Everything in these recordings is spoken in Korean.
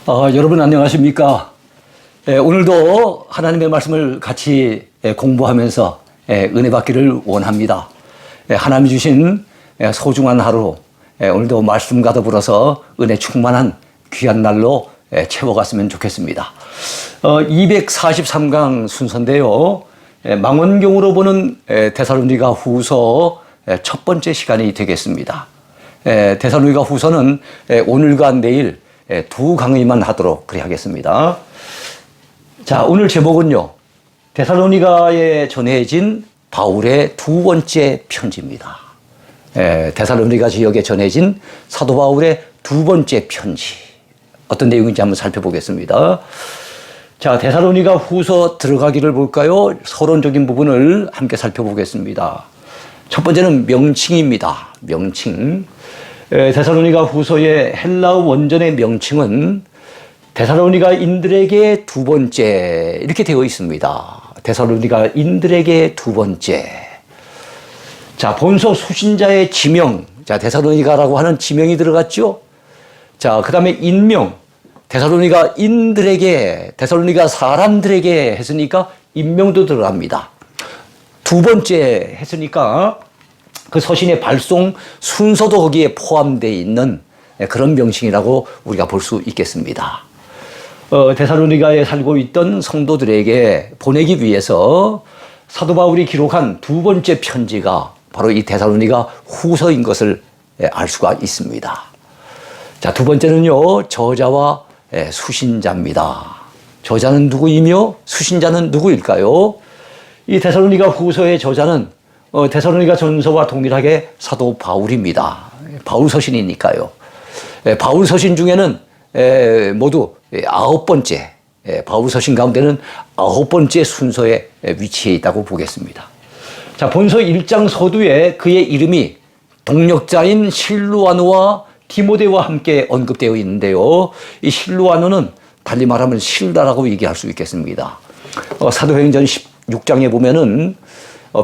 여러분 안녕하십니까? 오늘도 하나님의 말씀을 같이 공부하면서 은혜 받기를 원합니다. 하나님이 주신 소중한 하루, 오늘도 말씀과 더불어서 은혜 충만한 귀한 날로 채워갔으면 좋겠습니다. 243강 순서인데요. 망원경으로 보는 데살로니가 후서 첫 번째 시간이 되겠습니다. 데살로니가 후서는 오늘과 내일 두 강의만 하도록 그리 하겠습니다. 자, 오늘 제목은요, 데살로니가에 전해진 바울의 두 번째 편지입니다. 데살로니가 지역에 전해진 사도 바울의 두 번째 편지. 어떤 내용인지 한번 살펴보겠습니다. 자, 데살로니가 후서 들어가기를 볼까요? 서론적인 부분을 함께 살펴보겠습니다. 첫 번째는 명칭입니다. 명칭. 데살로니가 후서의 헬라어 원전의 명칭은 데살로니가인들에게 두 번째 이렇게 되어 있습니다. 데살로니가인들에게 두 번째. 자, 본서 수신자의 지명. 자, 데살로니가라고 하는 지명이 들어갔죠. 자, 그 다음에 인명. 데살로니가인들에게, 데살로니가 사람들에게 했으니까 인명도 들어갑니다. 두 번째 했으니까 그 서신의 발송 순서도 거기에 포함되어 있는 그런 명칭이라고 우리가 볼 수 있겠습니다. 데살로니가에 살고 있던 성도들에게 보내기 위해서 사도 바울이 기록한 두 번째 편지가 바로 이 데살로니가 후서인 것을 알 수가 있습니다. 자, 두 번째는요, 저자와 수신자입니다. 저자는 누구이며 수신자는 누구일까요? 이 데살로니가 후서의 저자는 데살로니가 전서와 동일하게 사도 바울입니다. 바울 서신이니까요. 바울 서신 중에는 모두 9번째, 바울 서신 가운데는 9번째 순서에 위치해 있다고 보겠습니다. 자, 본서 1장 서두에 그의 이름이 동역자인 실루아노와 디모데와 함께 언급되어 있는데요. 이 실루아노는 달리 말하면 실다라고 얘기할 수 있겠습니다. 사도행전 16장에 보면은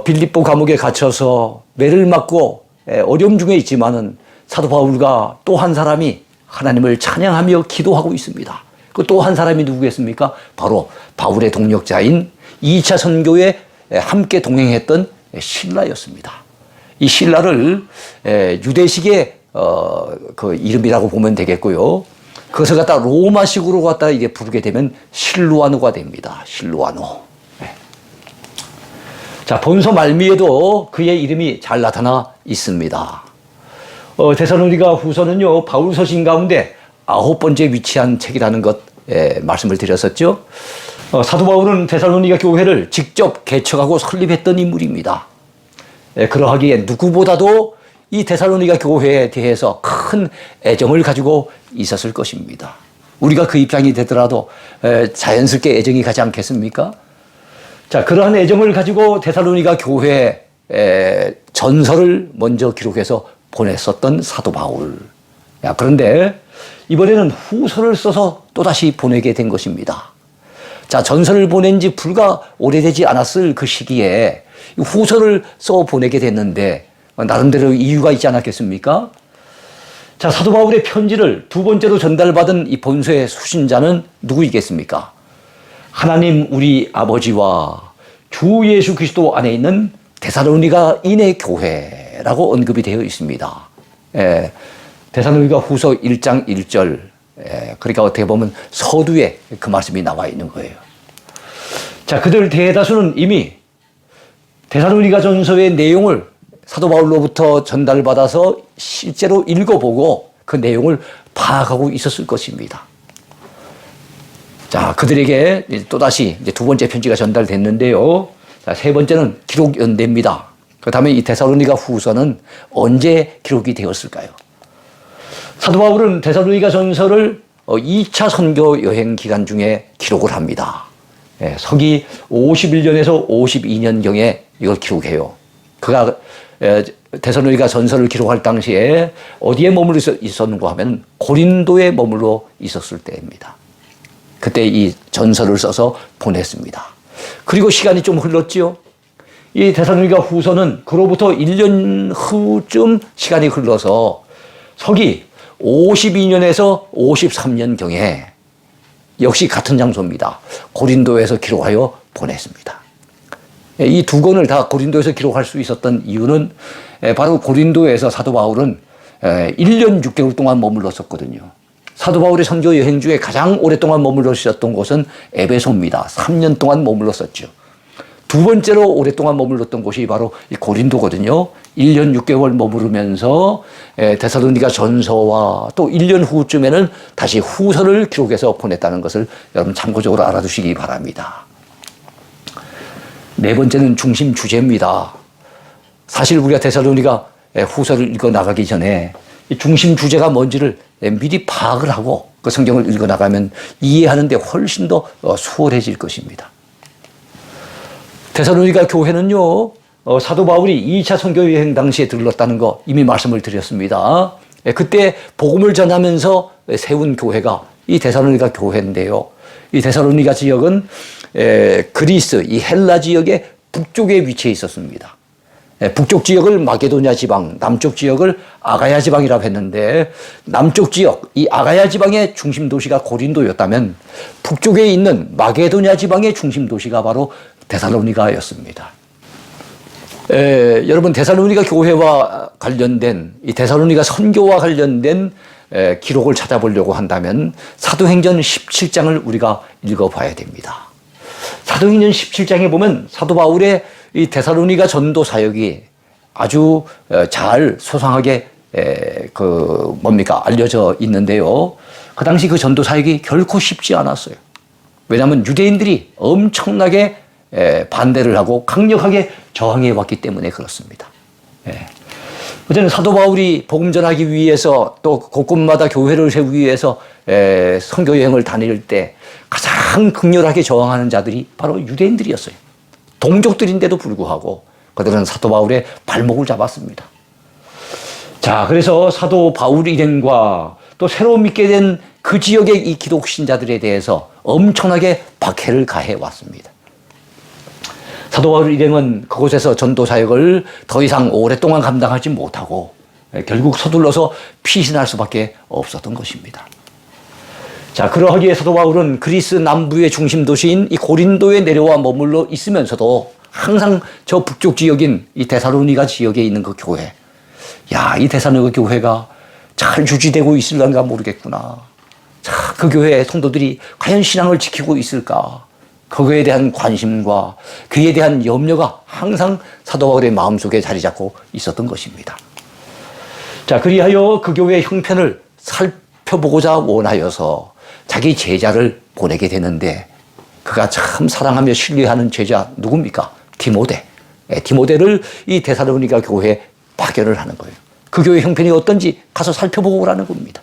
빌립보 감옥에 갇혀서 매를 맞고 어려움 중에 있지만은 사도 바울과 또 한 사람이 하나님을 찬양하며 기도하고 있습니다. 그 또 한 사람이 누구겠습니까? 바로 바울의 동역자인 2차 선교에 함께 동행했던 실라였습니다. 이 실라를 유대식의 그 이름이라고 보면 되겠고요. 그것을 갖다 로마식으로 갖다 이게 부르게 되면 실루아노가 됩니다. 실루아노. 자, 본서 말미에도 그의 이름이 잘 나타나 있습니다. 데살로니가 후서는요, 바울 서신 가운데 9번째 위치한 책이라는 것 말씀을 드렸었죠. 사도 바울은 데살로니가 교회를 직접 개척하고 설립했던 인물입니다. 그러하기에 누구보다도 이 데살로니가 교회에 대해서 큰 애정을 가지고 있었을 것입니다. 우리가 그 입장이 되더라도 자연스럽게 애정이 가지 않겠습니까? 자, 그러한 애정을 가지고 데살로니가 교회에 전서를 먼저 기록해서 보냈었던 사도 바울. 그런데 이번에는 후서를 써서 또다시 보내게 된 것입니다. 자, 전서를 보낸 지 불과 오래되지 않았을 그 시기에 후서를 써 보내게 됐는데 나름대로 이유가 있지 않았겠습니까? 자, 사도 바울의 편지를 두 번째로 전달받은 이 본서의 수신자는 누구이겠습니까? 하나님 우리 아버지와 주 예수 그리스도 안에 있는 데살로니가인의 교회라고 언급이 되어 있습니다. 데살로니가 후서 1장 1절. 그러니까 어떻게 보면 서두에 그 말씀이 나와 있는 거예요. 자, 그들 대다수는 이미 데살로니가 전서의 내용을 사도 바울로부터 전달받아서 실제로 읽어보고 그 내용을 파악하고 있었을 것입니다. 자, 그들에게 또다시 이제 두 번째 편지가 전달됐는데요. 자, 세 번째는 기록 연대입니다. 그 다음에 이 데살로니가 후서는 언제 기록이 되었을까요? 사도 바울은 데살로니가 전서를 2차 선교 여행 기간 중에 기록을 합니다. 서기 51년에서 52년경에 이걸 기록해요. 그가 데살로니가 전서를 기록할 당시에 어디에 머물러 있었는가 하면 고린도에 머물러 있었을 때입니다. 그때 이 전서를 써서 보냈습니다. 그리고 시간이 좀 흘렀지요. 이 데살로니가 후서는 그로부터 1년 후쯤 시간이 흘러서 서기 52년에서 53년경에 역시 같은 장소입니다. 고린도에서 기록하여 보냈습니다. 이 두 권을 다 고린도에서 기록할 수 있었던 이유는 바로 고린도에서 사도 바울은 1년 6개월 동안 머물렀었거든요. 사도 바울의 선교 여행 중에 가장 오랫동안 머물렀었던 곳은 에베소입니다. 3년 동안 머물렀었죠. 두 번째로 오랫동안 머물렀던 곳이 바로 이 고린도거든요. 1년 6개월 머무르면서 데살로니가 전서와 또 1년 후쯤에는 다시 후서를 기록해서 보냈다는 것을 여러분 참고적으로 알아두시기 바랍니다. 네 번째는 중심 주제입니다. 사실 우리가 데살로니가 후서를 읽어 나가기 전에 중심 주제가 뭔지를 미리 파악을 하고 그 성경을 읽어 나가면 이해하는 데 훨씬 더 수월해질 것입니다. 데살로니가 교회는요, 사도 바울이 2차 선교 여행 당시에 들렀다는 거 이미 말씀을 드렸습니다. 그때 복음을 전하면서 세운 교회가 이 데살로니가 교회인데요. 이 데살로니가 지역은 그리스, 이 헬라 지역의 북쪽에 위치해 있었습니다. 북쪽 지역을 마게도냐 지방, 남쪽 지역을 아가야 지방이라고 했는데 남쪽 지역, 이 아가야 지방의 중심 도시가 고린도였다면 북쪽에 있는 마게도냐 지방의 중심 도시가 바로 데살로니가였습니다. 여러분 데살로니가 교회와 관련된 이 데살로니가 선교와 관련된 기록을 찾아보려고 한다면 사도행전 17장을 우리가 읽어봐야 됩니다. 사도행전 17장에 보면 사도 바울의 이 데살로니가 전도 사역이 아주 잘 소상하게 알려져 있는데요. 그 당시 그 전도 사역이 결코 쉽지 않았어요. 왜냐하면 유대인들이 엄청나게 반대를 하고 강력하게 저항해 왔기 때문에 그렇습니다. 어제는 사도 바울이 복음 전하기 위해서 또 곳곳마다 교회를 세우기 위해서 선교 여행을 다닐 때 가장 극렬하게 저항하는 자들이 바로 유대인들이었어요. 동족들인데도 불구하고 그들은 사도 바울의 발목을 잡았습니다. 자, 그래서 사도 바울 일행과 또 새로 믿게 된 그 지역의 이 기독 신자들에 대해서 엄청나게 박해를 가해 왔습니다. 사도 바울 일행은 그곳에서 전도 사역을 더 이상 오랫동안 감당하지 못하고 결국 서둘러서 피신할 수밖에 없었던 것입니다. 자, 그러하기에 사도 바울은 그리스 남부의 중심 도시인 이 고린도에 내려와 머물러 있으면서도 항상 저 북쪽 지역인 이 데살로니가 지역에 있는 그 교회, 이 데살로니가 교회가 잘 유지되고 있을런가 모르겠구나. 자, 그 교회의 성도들이 과연 신앙을 지키고 있을까? 그거에 대한 관심과 그에 대한 염려가 항상 사도 바울의 마음속에 자리 잡고 있었던 것입니다. 자, 그리하여 그 교회의 형편을 살펴보고자 원하여서 자기 제자를 보내게 되는데 그가 참 사랑하며 신뢰하는 제자 누굽니까? 디모데. 디모데를 이 데살로니가 교회에 파견을 하는 거예요. 그 교회 형편이 어떤지 가서 살펴보고 오라는 겁니다.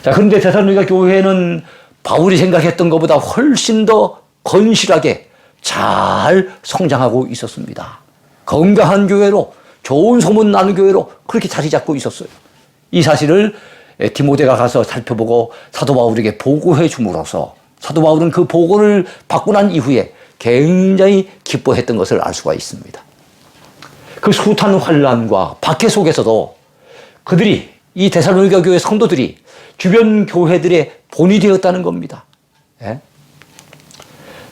자, 그런데 데살로니가 교회는 바울이 생각했던 것보다 훨씬 더 건실하게 잘 성장하고 있었습니다. 건강한 교회로, 좋은 소문 나는 교회로 그렇게 자리 잡고 있었어요. 이 사실을 디모데가 가서 살펴보고 사도 바울에게 보고해 줌으로써 사도 바울은 그 보고를 받고 난 이후에 굉장히 기뻐했던 것을 알 수가 있습니다. 그 숱한 환난과 박해 속에서도 그들이 이 데살로니가 교회 성도들이 주변 교회들의 본이 되었다는 겁니다.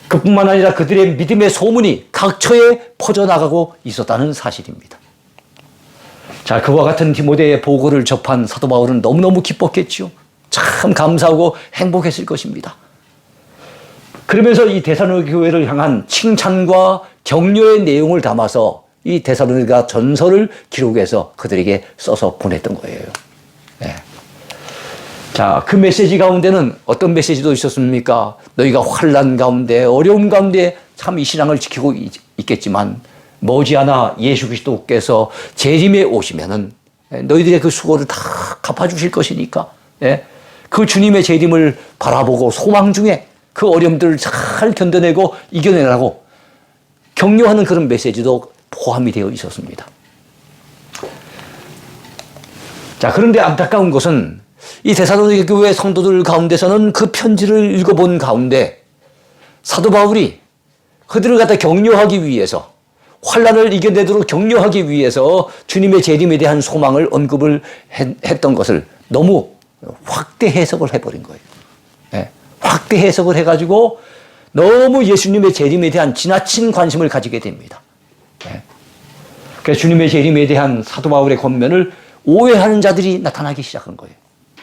그뿐만 아니라 그들의 믿음의 소문이 각처에 퍼져나가고 있었다는 사실입니다. 자, 그와 같은 디모데의 보고를 접한 사도 바울은 너무너무 기뻤겠죠. 참 감사하고 행복했을 것입니다. 그러면서 이 데살로니가 교회를 향한 칭찬과 격려의 내용을 담아서 이 데살로니가 전서를 기록해서 그들에게 써서 보냈던 거예요. 자, 그 메시지 가운데는 어떤 메시지도 있었습니까? 너희가 환난 가운데 어려움 가운데 참 이 신앙을 지키고 있겠지만 머지않아 예수 그리스도께서 재림에 오시면은 너희들의 그 수고를 다 갚아주실 것이니까 그 주님의 재림을 바라보고 소망 중에 그 어려움들을 잘 견뎌내고 이겨내라고 격려하는 그런 메시지도 포함이 되어 있었습니다. 자, 그런데 안타까운 것은 이 데살로니가 교회 성도들 가운데서는 그 편지를 읽어본 가운데 사도 바울이 그들을 갖다 격려하기 위해서 환난을 이겨내도록 격려하기 위해서 주님의 재림에 대한 소망을 언급을 했던 것을 너무 확대 해석을 해버린 거예요. 확대 해석을 해가지고 너무 예수님의 재림에 대한 지나친 관심을 가지게 됩니다. 네. 그래서 주님의 재림에 대한 사도 바울의 권면을 오해하는 자들이 나타나기 시작한 거예요.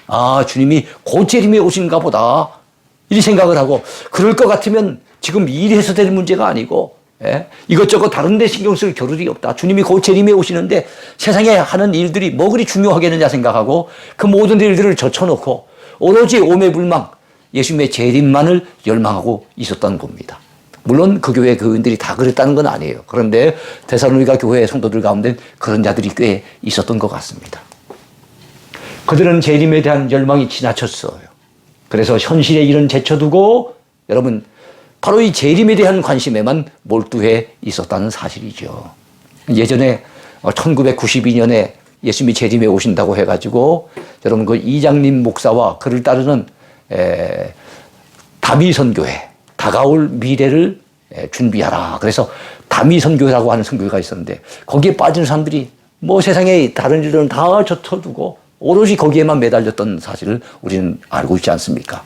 아, 주님이 곧 재림에 오신가 보다. 이 생각을 하고, 그럴 것 같으면 지금 일해서 될 문제가 아니고, 예? 이것저것 다른 데 신경 쓸 겨를이 없다. 주님이 곧 재림에 오시는데 세상에 하는 일들이 뭐 그리 중요하겠느냐 생각하고 그 모든 일들을 젖혀놓고 오로지 오매불망 예수님의 재림만을 열망하고 있었던 겁니다. 물론 그 교회 교인들이 다 그랬다는 건 아니에요. 그런데 데살로니가 교회 성도들 가운데 그런 자들이 꽤 있었던 것 같습니다. 그들은 재림에 대한 열망이 지나쳤어요. 그래서 현실의 일은 제쳐두고 여러분 바로 이 재림에 대한 관심에만 몰두해 있었다는 사실이죠. 예전에 1992년에 예수님이 재림에 오신다고 해가지고 여러분 그 이장림 목사와 그를 따르는 다미선교회, 다가올 미래를 준비하라. 그래서 다미선교회라고 하는 선교회가 있었는데 거기에 빠진 사람들이 뭐 세상에 다른 일들은 다 젖혀두고 오롯이 거기에만 매달렸던 사실을 우리는 알고 있지 않습니까?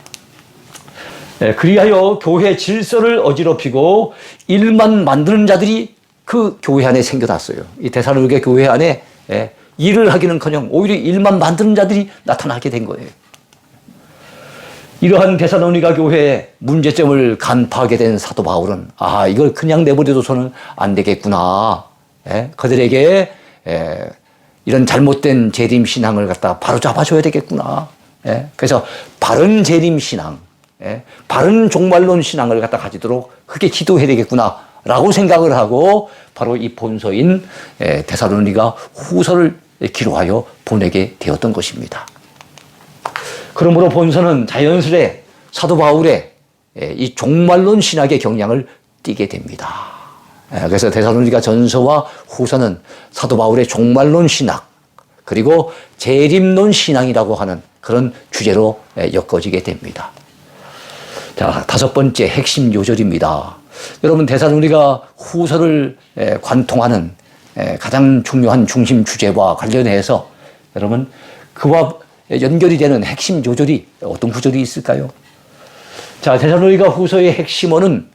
그리하여 교회 질서를 어지럽히고 일만 만드는 자들이 그 교회 안에 생겨났어요. 이 데살로니가 교회 안에 일을 하기는커녕 오히려 일만 만드는 자들이 나타나게 된 거예요. 이러한 데살로니가 교회의 문제점을 간파하게 된 사도 바울은 아, 이걸 그냥 내버려둬서는 안 되겠구나. 그들에게 이런 잘못된 재림 신앙을 갖다 바로 잡아줘야 되겠구나. 그래서 바른 재림 신앙, 바른 종말론 신앙을 갖다 가지도록 그렇게 기도해야 되겠구나라고 생각을 하고 바로 이 본서인 데살로니가 후서를 기록하여 보내게 되었던 것입니다. 그러므로 본서는 자연스레 사도 바울의 이 종말론 신학의 경향을 띠게 됩니다. 그래서 데살로니가 전서와 후서는 사도 바울의 종말론 신학 그리고 재림론 신앙이라고 하는 그런 주제로 엮어지게 됩니다. 자, 다섯 번째 핵심 요절입니다. 여러분 데살로니가 후서를 관통하는 가장 중요한 중심 주제와 관련해서 여러분 그와 연결이 되는 핵심 요절이 어떤 구절이 있을까요? 자, 데살로니가 후서의 핵심어는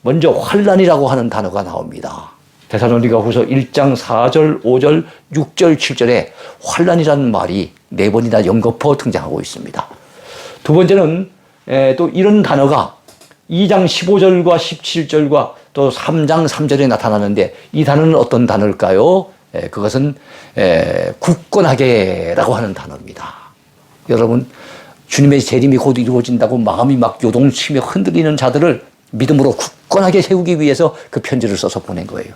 먼저 환난이라고 하는 단어가 나옵니다. 데살로니가 후서 1장 4절, 5절, 6절, 7절에 환난이라는 말이 4번이나 연거푸 등장하고 있습니다. 두 번째는 또 이런 단어가 2장 15절과 17절과 또 3장 3절에 나타나는데 이 단어는 어떤 단어일까요? 그것은 굳건하게라고 하는 단어입니다. 여러분 주님의 재림이 곧 이루어진다고 마음이 막 요동치며 흔들리는 자들을 믿음으로 굳건하게 세우기 위해서 그 편지를 써서 보낸 거예요.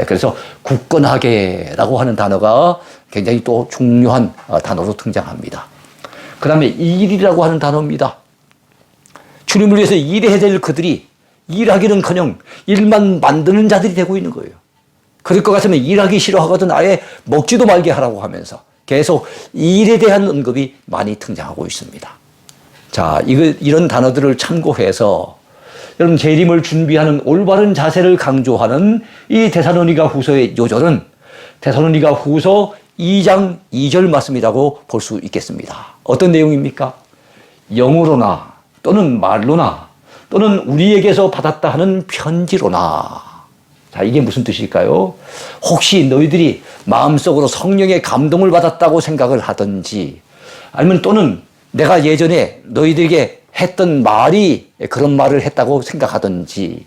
그래서 굳건하게라고 하는 단어가 굉장히 또 중요한 단어로 등장합니다. 그 다음에 일이라고 하는 단어입니다. 주님을 위해서 일해야 될 그들이 일하기는커녕 일만 만드는 자들이 되고 있는 거예요. 그럴 것 같으면 일하기 싫어하거든 아예 먹지도 말게 하라고 하면서 계속 일에 대한 언급이 많이 등장하고 있습니다. 자, 이런 단어들을 참고해서 여러분 재림을 준비하는 올바른 자세를 강조하는 이 데살로니가 후서의 요절은 데살로니가 후서 2장 2절 말씀이라고 볼 수 있겠습니다. 어떤 내용입니까? 영으로나 또는 말로나 또는 우리에게서 받았다 하는 편지로나. 자, 이게 무슨 뜻일까요? 혹시 너희들이 마음속으로 성령의 감동을 받았다고 생각을 하든지 아니면 또는 내가 예전에 너희들에게 했던 말이 그런 말을 했다고 생각하든지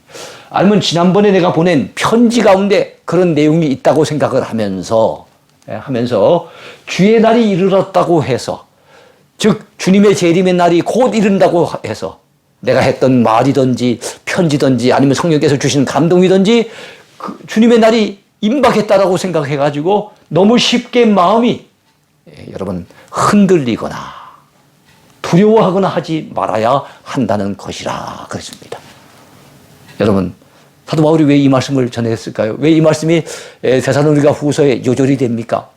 아니면 지난번에 내가 보낸 편지 가운데 그런 내용이 있다고 생각을 하면서 주의 날이 이르렀다고 해서 즉 주님의 재림의 날이 곧 이른다고 해서 내가 했던 말이든지 편지든지 아니면 성령께서 주신 감동이든지 그 주님의 날이 임박했다라고 생각해가지고 너무 쉽게 마음이 여러분 흔들리거나 두려워하거나 하지 말아야 한다는 것이라 그랬습니다. 여러분 사도 바울이 왜 이 말씀을 전했을까요? 왜 이 말씀이 데살로니가 후서의 요절이 됩니까?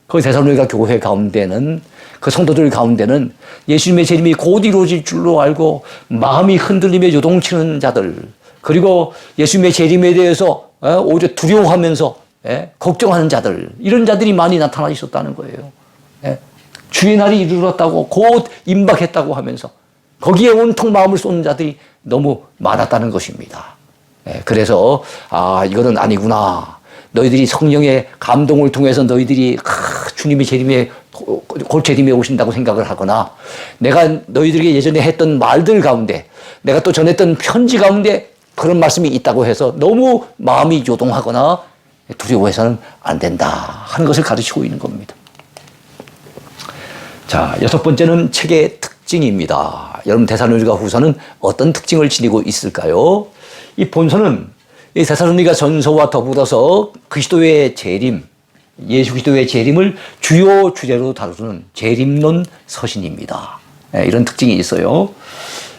그 데살로니가 교회 가운데는 그 성도들 가운데는 예수님의 재림이 곧 이루어질 줄로 알고 마음이 흔들리며 요동치는 자들 그리고 예수님의 재림에 대해서 오히려 두려워하면서 걱정하는 자들 이런 자들이 많이 나타나 있었다는 거예요. 주의 날이 이르렀다고 곧 임박했다고 하면서 거기에 온통 마음을 쏟는 자들이 너무 많았다는 것입니다. 그래서 이거는 아니구나. 너희들이 성령의 감동을 통해서 너희들이 주님이 재림에 곧 재림에 오신다고 생각을 하거나 내가 너희들에게 예전에 했던 말들 가운데 내가 또 전했던 편지 가운데 그런 말씀이 있다고 해서 너무 마음이 요동하거나 두려워해서는 안 된다 하는 것을 가르치고 있는 겁니다. 자, 6번째는 책의 특징입니다. 여러분 데살로니가 후서는 어떤 특징을 지니고 있을까요? 이 본서는 이 데살로니가 전서와 더불어서 그리스도의 재림, 예수 그리스도의 재림을 주요 주제로 다루는 재림론 서신입니다. 이런 특징이 있어요.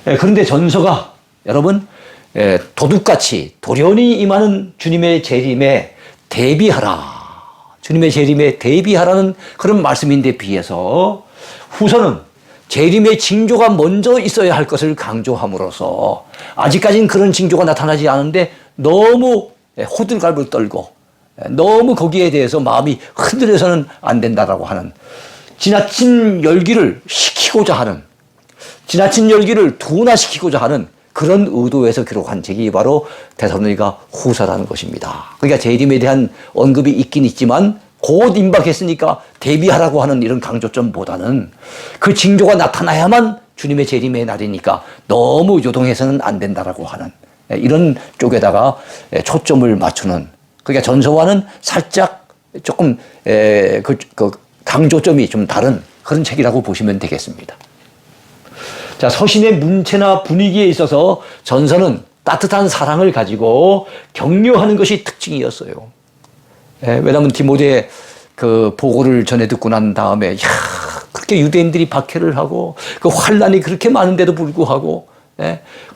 그런데 전서가 여러분 도둑같이 돌연히 임하는 주님의 재림에 대비하라. 주님의 재림에 대비하라는 그런 말씀인데 비해서 후서는 재림의 징조가 먼저 있어야 할 것을 강조함으로써 아직까지는 그런 징조가 나타나지 않은데 너무 호들갑을 떨고 너무 거기에 대해서 마음이 흔들려서는 안 된다라고 하는 지나친 열기를 식히고자 하는 지나친 열기를 둔화시키고자 하는 그런 의도에서 기록한 책이 바로 데살로니가 후서라는 것입니다. 그러니까 재림에 대한 언급이 있긴 있지만 곧 임박했으니까 대비하라고 하는 이런 강조점보다는 그 징조가 나타나야만 주님의 재림의 날이니까 너무 요동해서는 안 된다라고 하는 이런 쪽에다가 초점을 맞추는 그러니까 전서와는 살짝 조금 그 강조점이 좀 다른 그런 책이라고 보시면 되겠습니다. 자, 서신의 문체나 분위기에 있어서 전서는 따뜻한 사랑을 가지고 격려하는 것이 특징이었어요. 왜냐하면 디모데의 그 보고를 전해 듣고 난 다음에 그렇게 유대인들이 박해를 하고 그 환란이 그렇게 많은데도 불구하고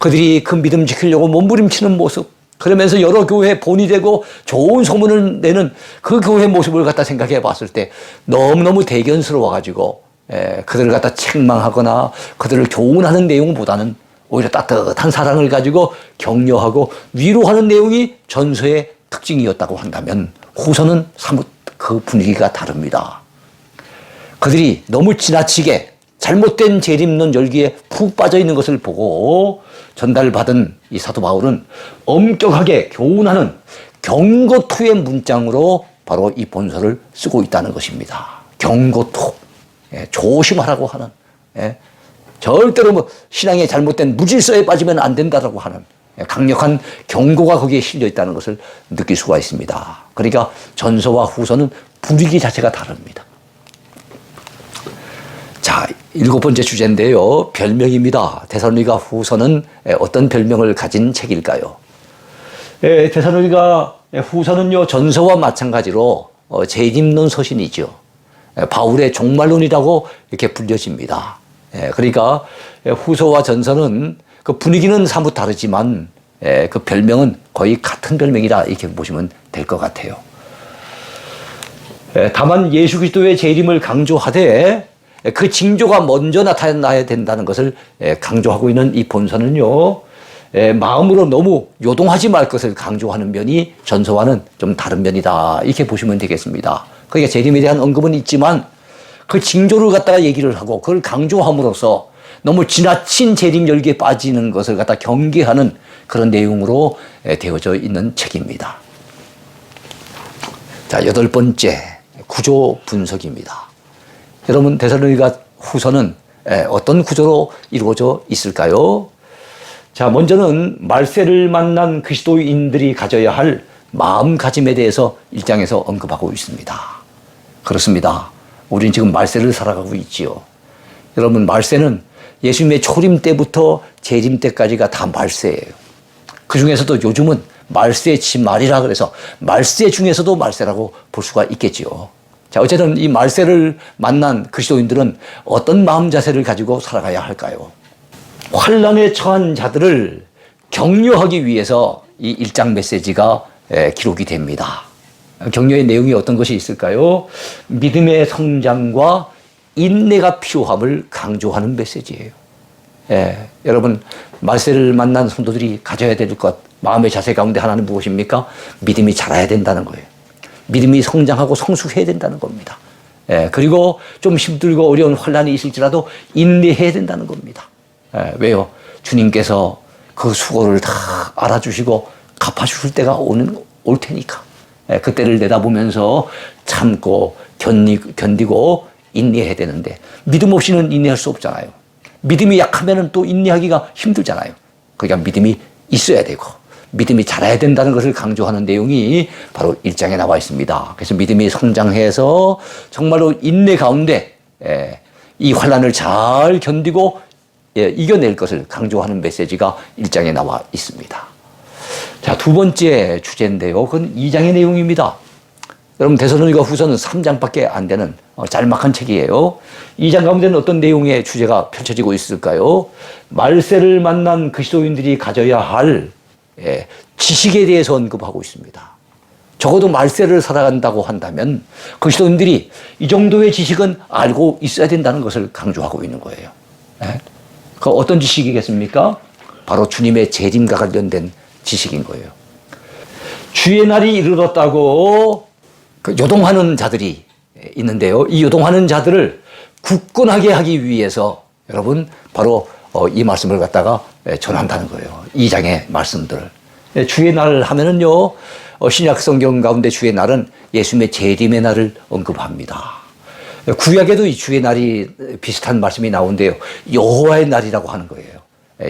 그들이 그 믿음 지키려고 몸부림치는 모습 그러면서 여러 교회에 본이 되고 좋은 소문을 내는 그 교회 모습을 갖다 생각해 봤을 때 너무너무 대견스러워 가지고 그들을 갖다 책망하거나 그들을 교훈하는 내용보다는 오히려 따뜻한 사랑을 가지고 격려하고 위로하는 내용이 전서의 특징이었다고 한다면 후서는 사뭇 그 분위기가 다릅니다. 그들이 너무 지나치게 잘못된 재림론 열기에 푹 빠져 있는 것을 보고 전달받은 이 사도 바울은 엄격하게 교훈하는 경고투의 문장으로 바로 이 본서를 쓰고 있다는 것입니다. 경고투. 조심하라고 하는 절대로 뭐 신앙의 잘못된 무질서에 빠지면 안 된다라고 하는 강력한 경고가 거기에 실려 있다는 것을 느낄 수가 있습니다. 그러니까 전서와 후서는 분위기 자체가 다릅니다. 자, 7번째 주제인데요. 별명입니다. 데살로니가 후서는 어떤 별명을 가진 책일까요? 데살로니가 후서는요, 전서와 마찬가지로 재림론 서신이죠. 바울의 종말론이라고 이렇게 불려집니다. 그러니까 후서와 전서는 그 분위기는 사뭇 다르지만 그 별명은 거의 같은 별명이라 이렇게 보시면 될 것 같아요. 다만 예수 그리스도의 재림을 강조하되 그 징조가 먼저 나타나야 된다는 것을 강조하고 있는 이 본서는요, 마음으로 너무 요동하지 말 것을 강조하는 면이 전서와는 좀 다른 면이다 이렇게 보시면 되겠습니다. 그러니까 재림에 대한 언급은 있지만 그 징조를 갖다가 얘기를 하고 그걸 강조함으로써 너무 지나친 재림 열기에 빠지는 것을 갖다 경계하는 그런 내용으로 되어져 있는 책입니다. 자, 8번째 구조 분석입니다. 여러분 데살로니가 후서는 어떤 구조로 이루어져 있을까요? 자, 먼저는 말세를 만난 그리스도인들이 가져야 할 마음가짐에 대해서 1장에서 언급하고 있습니다. 그렇습니다. 우리는 지금 말세를 살아가고 있지요. 여러분 말세는 예수님의 초림 때부터 재림 때까지가 다 말세예요. 그 중에서도 요즘은 말세 지말이라 그래서 말세 중에서도 말세라고 볼 수가 있겠지요. 자, 어쨌든 이 말세를 만난 그리스도인들은 어떤 마음 자세를 가지고 살아가야 할까요? 환란에 처한 자들을 격려하기 위해서 이 1장 메시지가 기록이 됩니다. 격려의 내용이 어떤 것이 있을까요? 믿음의 성장과 인내가 필요함을 강조하는 메시지예요. 여러분 말세를 만난 성도들이 가져야 될 것, 마음의 자세 가운데 하나는 무엇입니까? 믿음이 자라야 된다는 거예요. 믿음이 성장하고 성숙해야 된다는 겁니다. 그리고 좀 힘들고 어려운 환란이 있을지라도 인내해야 된다는 겁니다. 왜요? 주님께서 그 수고를 다 알아주시고 갚아주실 때가 올 테니까. 그때를 내다보면서 참고 견디고 인내해야 되는데 믿음 없이는 인내할 수 없잖아요. 믿음이 약하면 또 인내하기가 힘들잖아요. 그러니까 믿음이 있어야 되고 믿음이 자라야 된다는 것을 강조하는 내용이 바로 1장에 나와 있습니다. 그래서 믿음이 성장해서 정말로 인내 가운데 이 환난을 잘 견디고 이겨낼 것을 강조하는 메시지가 1장에 나와 있습니다. 자, 두 번째 주제인데요. 그건 2장의 내용입니다. 여러분, 데살로니가 후서는 3장밖에 안 되는 짤막한 책이에요. 2장 가운데는 어떤 내용의 주제가 펼쳐지고 있을까요? 말세를 만난 그리스도인들이 가져야 할 지식에 대해서 언급하고 있습니다. 적어도 말세를 살아간다고 한다면 그리스도인들이 이 정도의 지식은 알고 있어야 된다는 것을 강조하고 있는 거예요. 그 어떤 지식이겠습니까? 바로 주님의 재림과 관련된 지식인 거예요. 주의 날이 이르렀다고 요동하는 자들이 있는데요. 이 요동하는 자들을 굳건하게 하기 위해서 여러분 바로 이 말씀을 갖다가 전한다는 거예요. 2장의 말씀들. 주의 날 하면은요, 신약 성경 가운데 주의 날은 예수님의 재림의 날을 언급합니다. 구약에도 이 주의 날이 비슷한 말씀이 나오는데요. 여호와의 날이라고 하는 거예요.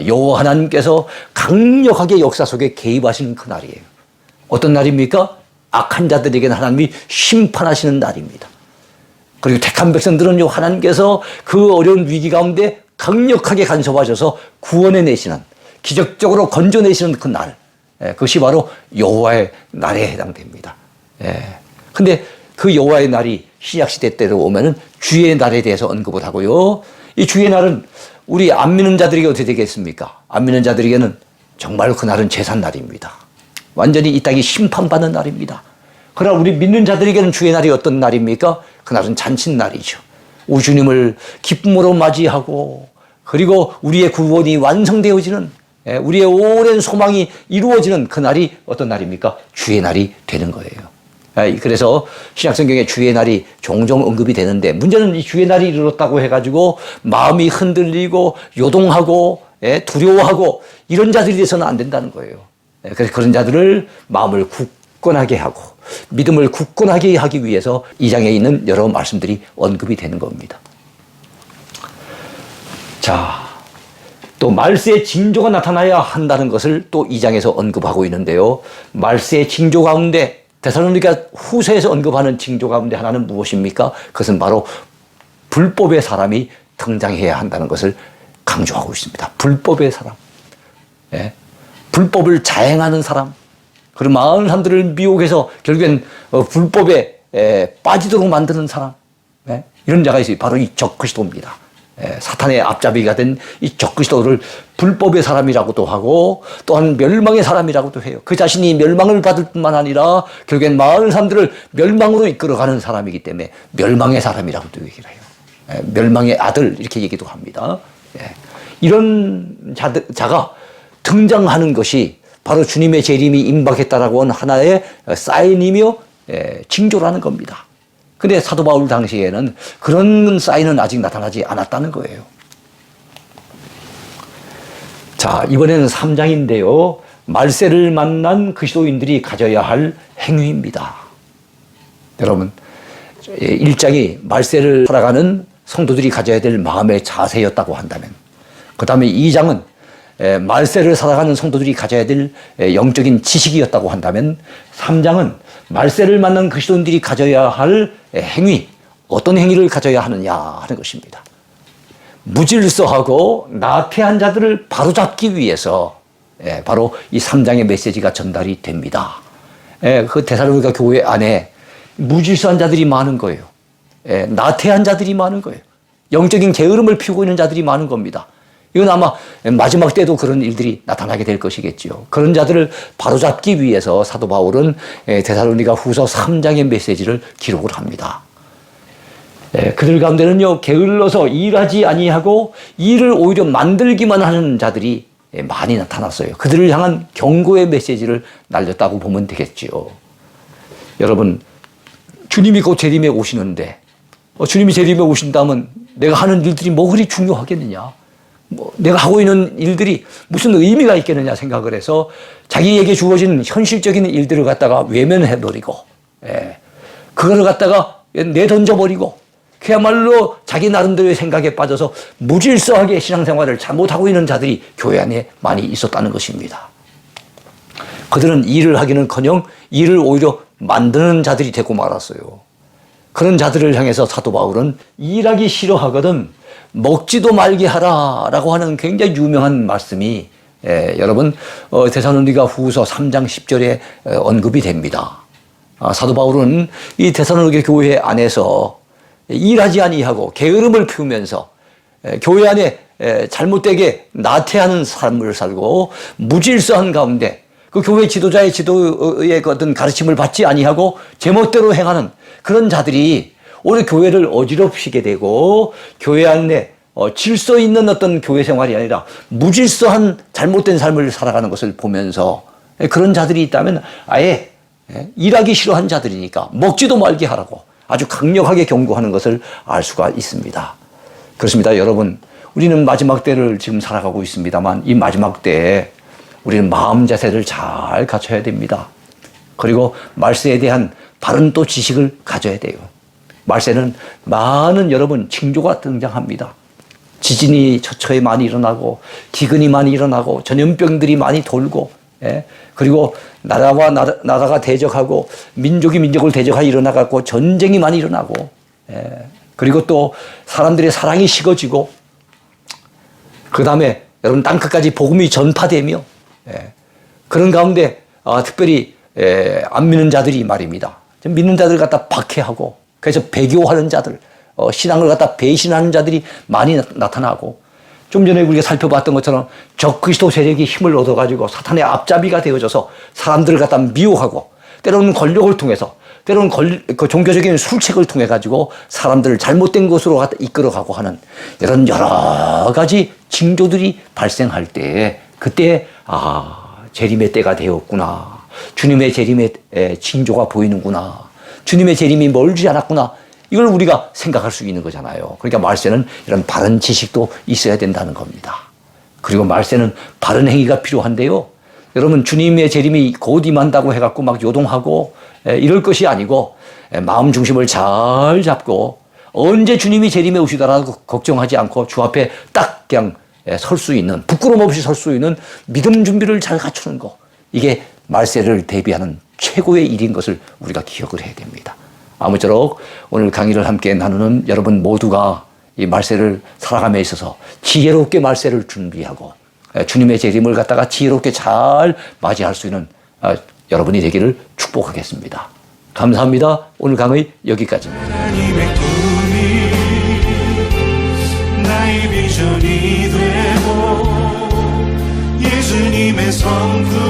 여호와 하나님께서 강력하게 역사 속에 개입하시는 그 날이에요. 어떤 날입니까? 악한 자들에게는 하나님이 심판하시는 날입니다. 그리고 택한 백성들은요, 하나님께서 그 어려운 위기 가운데 강력하게 간섭하셔서 구원해내시는, 기적적으로 건져내시는 그 날. 그것이 바로 여호와의 날에 해당됩니다. 근데 그 여호와의 날이 신약시대 때로 오면은 주의 날에 대해서 언급을 하고요. 이 주의 날은 우리 안 믿는 자들에게 어떻게 되겠습니까? 안 믿는 자들에게는 정말 그날은 제삿날입니다. 완전히 이 땅이 심판받는 날입니다. 그러나 우리 믿는 자들에게는 주의 날이 어떤 날입니까? 그날은 잔칫날이죠. 우리 주님을 기쁨으로 맞이하고 그리고 우리의 구원이 완성되어지는, 우리의 오랜 소망이 이루어지는 그 날이 어떤 날입니까? 주의 날이 되는 거예요. 그래서 신약성경에 주의 날이 종종 언급이 되는데 문제는 이 주의 날이 이르렀다고 해가지고 마음이 흔들리고 요동하고 두려워하고 이런 자들이 돼서는 안 된다는 거예요. 그래서 그런 자들을 마음을 굳건하게 하고 믿음을 굳건하게 하기 위해서 2장에 있는 여러 말씀들이 언급이 되는 겁니다. 자, 또 말세의 징조가 나타나야 한다는 것을 또 2장에서 언급하고 있는데요. 말세의 징조 가운데 데살로니가 후서에서 언급하는 징조 가운데 하나는 무엇입니까? 그것은 바로 불법의 사람이 등장해야 한다는 것을 강조하고 있습니다. 불법의 사람. 불법을 자행하는 사람. 그리고 많은 사람들을 미혹해서 결국엔 불법에 빠지도록 만드는 사람. 이런 자가 있어요. 바로 이 적그리스도입니다. 사탄의 앞잡이가 된 이 적그리스도를 불법의 사람이라고도 하고 또한 멸망의 사람이라고도 해요. 그 자신이 멸망을 받을 뿐만 아니라 결국엔 많은 사람들을 멸망으로 이끌어가는 사람이기 때문에 멸망의 사람이라고도 얘기를 해요. 멸망의 아들 이렇게 얘기도 합니다. 이런 자가 등장하는 것이 바로 주님의 재림이 임박했다라고 하는 하나의 사인이며 징조라는 겁니다. 근데 사도 바울 당시에는 그런 사인은 아직 나타나지 않았다는 거예요. 자, 이번에는 3장인데요. 말세를 만난 그리스도인들이 가져야 할 행위입니다. 여러분, 1장이 말세를 살아가는 성도들이 가져야 될 마음의 자세였다고 한다면, 그 다음에 2장은 말세를 살아가는 성도들이 가져야 될 영적인 지식이었다고 한다면 3장은 말세를 만난 그리스도인들이 가져야 할 행위, 어떤 행위를 가져야 하느냐 하는 것입니다. 무질서하고 나태한 자들을 바로잡기 위해서 바로 이 3장의 메시지가 전달이 됩니다. 그 데살로니가 교회 안에 무질서한 자들이 많은 거예요. 나태한 자들이 많은 거예요. 영적인 게으름을 피우고 있는 자들이 많은 겁니다. 이건 아마 마지막 때도 그런 일들이 나타나게 될 것이겠지요. 그런 자들을 바로잡기 위해서 사도 바울은 데살로니가 후서 3장의 메시지를 기록을 합니다. 그들 가운데는요, 게을러서 일하지 아니하고 일을 오히려 만들기만 하는 자들이 많이 나타났어요. 그들을 향한 경고의 메시지를 날렸다고 보면 되겠지요. 여러분, 주님이 곧 재림에 오시는데 주님이 재림에 오신다면 내가 하는 일들이 뭐 그리 중요하겠느냐? 뭐 내가 하고 있는 일들이 무슨 의미가 있겠느냐 생각을 해서 자기에게 주어진 현실적인 일들을 갖다가 외면해버리고, 그거를 갖다가 내던져버리고, 그야말로 자기 나름대로의 생각에 빠져서 무질서하게 신앙생활을 잘못하고 있는 자들이 교회 안에 많이 있었다는 것입니다. 그들은 일을 하기는커녕 일을 오히려 만드는 자들이 되고 말았어요. 그런 자들을 향해서 사도 바울은 일하기 싫어하거든 먹지도 말게 하라라고 하는 굉장히 유명한 말씀이 여러분 데살로니가 후서 3장 10절에 언급이 됩니다. 사도 바울은 이 데살로니가 교회 안에서 일하지 아니하고 게으름을 피우면서 교회 안에 잘못되게 나태하는 삶을 살고 무질서한 가운데 그 교회 지도자의 지도의 어떤 가르침을 받지 아니하고 제멋대로 행하는 그런 자들이 오늘 교회를 어지럽히게 되고 교회 안에 질서 있는 어떤 교회 생활이 아니라 무질서한 잘못된 삶을 살아가는 것을 보면서 그런 자들이 있다면 아예 일하기 싫어한 자들이니까 먹지도 말게 하라고 아주 강력하게 경고하는 것을 알 수가 있습니다. 그렇습니다. 여러분, 우리는 마지막 때를 지금 살아가고 있습니다만 이 마지막 때에 우리는 마음 자세를 잘 갖춰야 됩니다. 그리고 말세에 대한 바른 또 지식을 가져야 돼요. 말세는 많은 여러분 징조가 등장합니다. 지진이 처처에 많이 일어나고 기근이 많이 일어나고 전염병들이 많이 돌고 그리고 나라와 나라가 대적하고 민족이 민족을 대적하여 일어나고 전쟁이 많이 일어나고 그리고 또 사람들의 사랑이 식어지고 그 다음에 여러분 땅끝까지 복음이 전파되며 그런 가운데 특별히 안 믿는 자들이 말입니다. 믿는 자들을 갖다 박해하고 그래서 배교하는 자들 신앙을 갖다 배신하는 자들이 많이 나타나고 좀 전에 우리가 살펴봤던 것처럼 적그리스도 세력이 힘을 얻어가지고 사탄의 앞잡이가 되어져서 사람들을 갖다 미혹하고 때로는 권력을 통해서 때로는 그 종교적인 술책을 통해 가지고 사람들을 잘못된 것으로 갖다 이끌어가고 하는 이런 여러 가지 징조들이 발생할 때 그때 재림의 때가 되었구나. 주님의 재림의 징조가 보이는구나. 주님의 재림이 멀지 않았구나. 이걸 우리가 생각할 수 있는 거잖아요. 그러니까 말세는 이런 바른 지식도 있어야 된다는 겁니다. 그리고 말세는 바른 행위가 필요한데요. 여러분 주님의 재림이 곧 임한다고 해갖고 막 요동하고 이럴 것이 아니고 마음 중심을 잘 잡고 언제 주님이 재림에 오시더라도 걱정하지 않고 주 앞에 딱 그냥 설 수 있는 부끄럼 없이 설 수 있는 믿음 준비를 잘 갖추는 거 이게 말세를 대비하는 최고의 일인 것을 우리가 기억을 해야 됩니다. 아무쪼록 오늘 강의를 함께 나누는 여러분 모두가 이 말세를 살아감에 있어서 지혜롭게 말세를 준비하고 주님의 재림을 갖다가 지혜롭게 잘 맞이할 수 있는 여러분이 되기를 축복하겠습니다. 감사합니다. 오늘 강의 여기까지입니다. 하나님의 꿈이 나의 비전이 되고 예수님의 성품